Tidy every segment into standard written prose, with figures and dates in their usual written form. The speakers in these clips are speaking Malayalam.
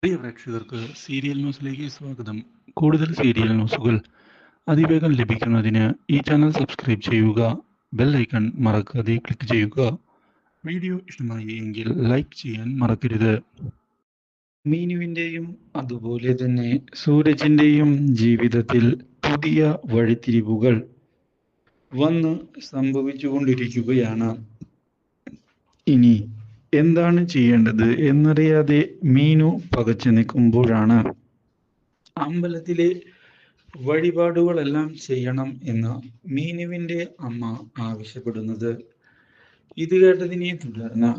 പ്രിയ പ്രേക്ഷകർക്ക് സീരിയൽ ന്യൂസിലേക്ക് സ്വാഗതം. കൂടുതൽ സീരിയൽ ന്യൂസുകൾ അതിവേഗം ലഭിക്കുന്നതിന് ഈ ചാനൽ സബ്സ്ക്രൈബ് ചെയ്യുക. ബെൽ ഐക്കൺ മറക്കാതെ ക്ലിക്ക് ചെയ്യുക. വീഡിയോ ഇഷ്ടമായി എങ്കിൽ ലൈക്ക് ചെയ്യാൻ മറക്കരുത്. മീനുവിൻ്റെയും അതുപോലെ തന്നെ സൂരജിൻ്റെയും ജീവിതത്തിൽ പുതിയ വഴിത്തിരിവുകൾ വന്ന് സംഭവിച്ചുകൊണ്ടിരിക്കുകയാണ്. ഇനി എന്താണ് ചെയ്യേണ്ടത് എന്നറിയാതെ മീനു പകച്ചു നിൽക്കുമ്പോഴാണ് അമ്പലത്തിലെ വഴിപാടുകളെല്ലാം ചെയ്യണം എന്ന് മീനുവിൻ്റെ അമ്മ ആവശ്യപ്പെടുന്നത്. ഇത് കേട്ടതിനെ തുടർന്ന്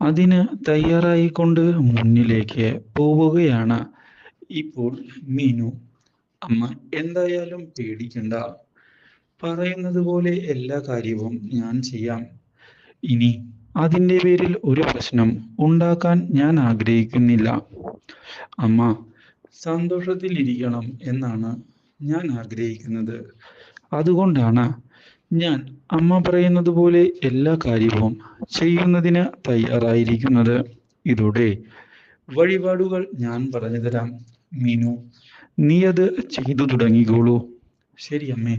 അതിന് തയ്യാറായിക്കൊണ്ട് മുന്നിലേക്ക് പോവുകയാണ് ഇപ്പോൾ മീനു. അമ്മ എന്തായാലും പേടിക്കണ്ട, പറയുന്നത് പോലെ എല്ലാ കാര്യവും ഞാൻ ചെയ്യാം. ഇനി അതിൻ്റെ പേരിൽ ഒരു പ്രശ്നം ഉണ്ടാക്കാൻ ഞാൻ ആഗ്രഹിക്കുന്നില്ല. അമ്മ സന്തോഷത്തിലിരിക്കണം എന്നാണ് ഞാൻ ആഗ്രഹിക്കുന്നത്. അതുകൊണ്ടാണ് ഞാൻ അമ്മ പറയുന്നത് പോലെ എല്ലാ കാര്യവും ചെയ്യുന്നതിന് തയ്യാറായിരിക്കുന്നത്. ഇതോടെ വഴിപാടുകൾ ഞാൻ പറഞ്ഞു തരാം. മീനു, നീ അത് ചെയ്തു തുടങ്ങിക്കോളൂ. ശരി അമ്മേ,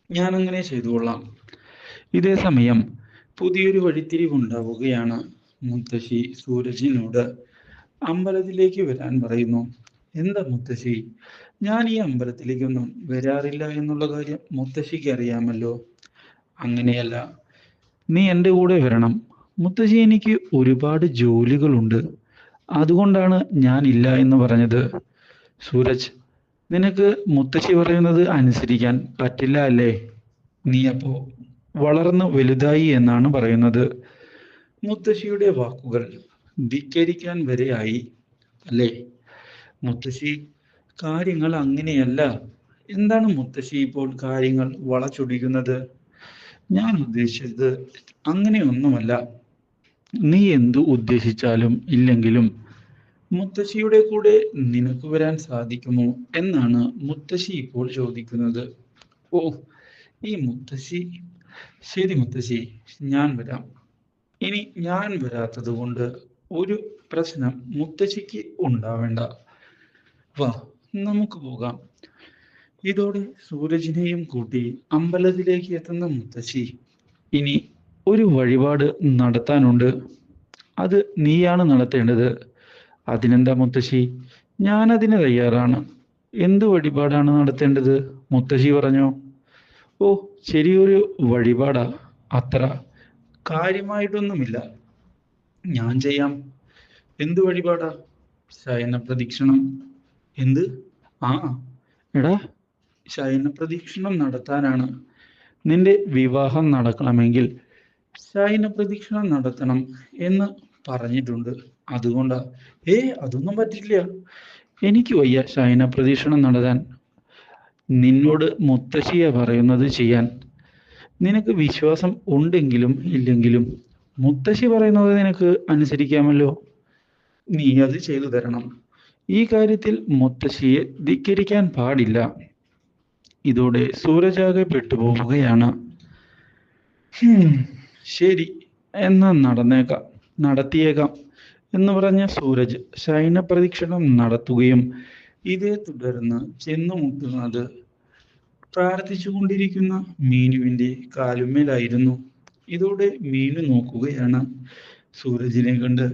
ഞാൻ അങ്ങനെ ചെയ്തുകൊള്ളാം. ഇതേ സമയം പുതിയൊരു വഴിത്തിരിവുണ്ടാവുകയാണ്. മുത്തശ്ശി സൂരജിനോട് അമ്പലത്തിലേക്ക് വരാൻ പറയുന്നു. എന്താ മുത്തശ്ശി, ഞാൻ ഈ അമ്പലത്തിലേക്കൊന്നും വരാറില്ല എന്നുള്ള കാര്യം മുത്തശ്ശിക്ക് അറിയാമല്ലോ. അങ്ങനെയല്ല, നീ എൻ്റെ കൂടെ വരണം മുത്തശ്ശി. എനിക്ക് ഒരുപാട് ജോലികളുണ്ട്, അതുകൊണ്ടാണ് ഞാൻ ഇല്ല എന്ന് പറഞ്ഞത്. സൂരജ്, നിനക്ക് മുത്തശ്ശി പറയുന്നത് അനുസരിക്കാൻ പറ്റില്ല അല്ലേ? നീ അപ്പോ വളർന്ന് വലുതായി എന്നാണ് പറയുന്നത്. മുത്തശ്ശിയുടെ വാക്കുകൾ ധിക്കരിക്കാൻ വരെയായി അല്ലേ? മുത്തശ്ശി, കാര്യങ്ങൾ അങ്ങനെയല്ല. എന്താണ് മുത്തശ്ശി ഇപ്പോൾ കാര്യങ്ങൾ വളച്ചൊടിക്കുന്നത്? ഞാൻ ഉദ്ദേശിച്ചത് അങ്ങനെയൊന്നുമല്ല. നീ എന്തു ഉദ്ദേശിച്ചാലും ഇല്ലെങ്കിലും മുത്തശ്ശിയുടെ കൂടെ നിനക്ക് വരാൻ സാധിക്കുമോ എന്നാണ് മുത്തശ്ശി ഇപ്പോൾ ചോദിക്കുന്നത്. ഓ, ഈ മുത്തശ്ശി. ശരി മുത്തശ്ശി, ഞാൻ വരാം. ഇനി ഞാൻ വരാത്തത് കൊണ്ട് ഒരു പ്രശ്നം മുത്തശ്ശിക്ക് ഉണ്ടാവേണ്ട. വാ, നമുക്ക് പോകാം. ഇതോടെ സൂരജിനെയും കൂട്ടി അമ്പലത്തിലേക്ക് എത്തുന്ന മുത്തശ്ശി, ഇനി ഒരു വഴിപാട് നടത്താനുണ്ട്, അത് നീയാണ് നടത്തേണ്ടത്. അതിനെന്താ മുത്തശ്ശി, ഞാൻ അതിന് തയ്യാറാണ്. എന്ത് വഴിപാടാണ് നടത്തേണ്ടത്? മുത്തശ്ശി പറഞ്ഞോ. ഓ, ചെറിയൊരു വഴിപാടാ, അത്ര കാര്യമായിട്ടൊന്നുമില്ല, ഞാൻ ചെയ്യാം. എന്ത് വഴിപാടാ? ശയന പ്രദക്ഷിണം. എന്ത്? ആ എടാ, ശയന പ്രദക്ഷിണം നടത്താനാണ്. നിന്റെ വിവാഹം നടക്കണമെങ്കിൽ ശയന പ്രദക്ഷിണം നടത്തണം എന്ന് പറഞ്ഞിട്ടുണ്ട്. അതുകൊണ്ടാ. അതൊന്നും പറ്റില്ല, എനിക്ക് വയ്യ ശയന പ്രദക്ഷിണം നടത്താൻ. നിന്നോട് മുത്തശ്ശിയ പറയുന്നത് ചെയ്യാൻ. നിനക്ക് വിശ്വാസം ഉണ്ടെങ്കിലും ഇല്ലെങ്കിലും മുത്തശ്ശി പറയുന്നത് നിനക്ക് അനുസരിക്കാമല്ലോ. നീ അത് ചെയ്തു തരണം. ഈ കാര്യത്തിൽ മുത്തശ്ശിയെ ധിക്കരിക്കാൻ പാടില്ല. ഇതോടെ സൂരജാകെ പെട്ടുപോവുകയാണ്. ശരി, എന്നാ നടത്തിയേക്കാം എന്ന് പറഞ്ഞ സൂരജ് ശയന പ്രദക്ഷിണം നടത്തുകയും ഇതേ തുടർന്ന് ചെന്നുമുട്ടുന്നത് പ്രാർത്ഥിച്ചുകൊണ്ടിരിക്കുന്ന മീനുവിൻ്റെ കാലുമേലായിരുന്നു. ഇതോടെ മീനു നോക്കുകയാണ്. സൂരജിനെ കണ്ട്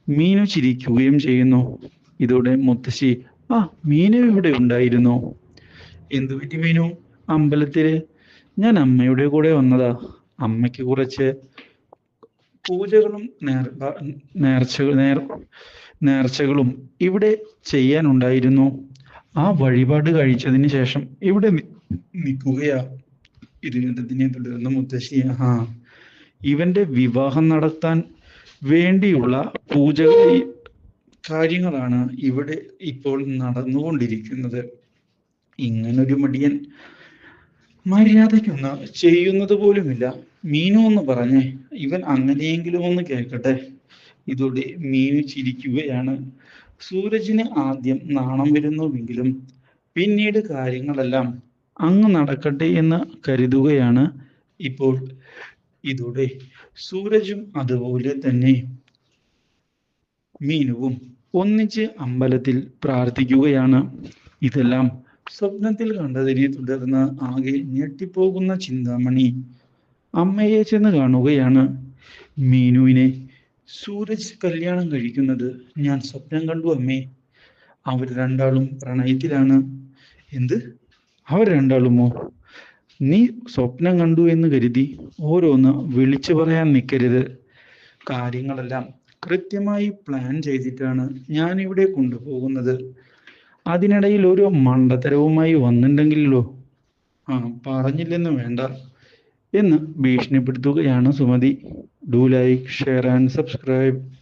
മീനു ചിരിക്കുകയും ചെയ്യുന്നു. ഇതോടെ മുത്തശ്ശി, മീനു ഇവിടെ ഉണ്ടായിരുന്നു. എന്തു പറ്റി മീനു? അമ്പലത്തില് ഞാൻ അമ്മയുടെ കൂടെ വന്നതാ. അമ്മയ്ക്ക് കുറച്ച് പൂജകളും നേർച്ചകളും ഇവിടെ ചെയ്യാനുണ്ടായിരുന്നു. ആ വഴിപാട് കഴിച്ചതിന് ശേഷം ഇവിടെ നിൽക്കുകയാ. ഇതിനെ തുടർന്ന് മുത്തശ്ശി, ഇവന്റെ വിവാഹം നടത്താൻ വേണ്ടിയുള്ള കാര്യങ്ങളാണ് ഇവിടെ ഇപ്പോൾ നടന്നുകൊണ്ടിരിക്കുന്നത്. ഇങ്ങനൊരു മടിയൻ മര്യാദയ്ക്കൊന്ന് ചെയ്യുന്നത് പോലുമില്ല. മീനു എന്ന് പറഞ്ഞേ, ഇവൻ അങ്ങനെയെങ്കിലും ഒന്ന് കേൾക്കട്ടെ. ഇതോടെ മീനു ചിരിക്കുകയാണ്. സൂരജിന് ആദ്യം നാണം വരുന്നുവെങ്കിലും പിന്നീട് കാര്യങ്ങളെല്ലാം അങ്ങ് നടക്കട്ടെ എന്ന് കരുതുകയാണ് ഇപ്പോൾ. ഇതോടെ സൂരജും അതുപോലെ തന്നെ മീനുവും ഒന്നിച്ച് അമ്പലത്തിൽ പ്രാർത്ഥിക്കുകയാണ്. ഇതെല്ലാം സ്വപ്നത്തിൽ കണ്ടതിനെ തുടർന്ന് ആകെ ഞെട്ടിപ്പോകുന്ന ചിന്താമണി അമ്മയെ ചെന്ന് കാണുകയാണ്. മീനുവിനെ സൂരജ് കല്യാണം കഴിക്കുന്നത് ഞാൻ സ്വപ്നം കണ്ടു അമ്മേ. അവർ രണ്ടാളും പ്രണയത്തിലാണ്. എന്ത്? അവർ രണ്ടാളുമോ? നീ സ്വപ്നം കണ്ടു എന്ന് കരുതി ഓരോന്ന് വിളിച്ചു പറയാൻ നിൽക്കരുത്. കാര്യങ്ങളെല്ലാം കൃത്യമായി പ്ലാൻ ചെയ്തിട്ടാണ് ഞാൻ ഇവിടെ കൊണ്ടുപോകുന്നത്. അതിനിടയിൽ ഒരു മണ്ടത്തരവുമായി വന്നിട്ടുണ്ടെങ്കിലോ പറഞ്ഞില്ലെന്ന് വേണ്ട എന്ന് ഭീഷണിപ്പെടുത്തുകയാണ് Sumathi. Do like, share and subscribe.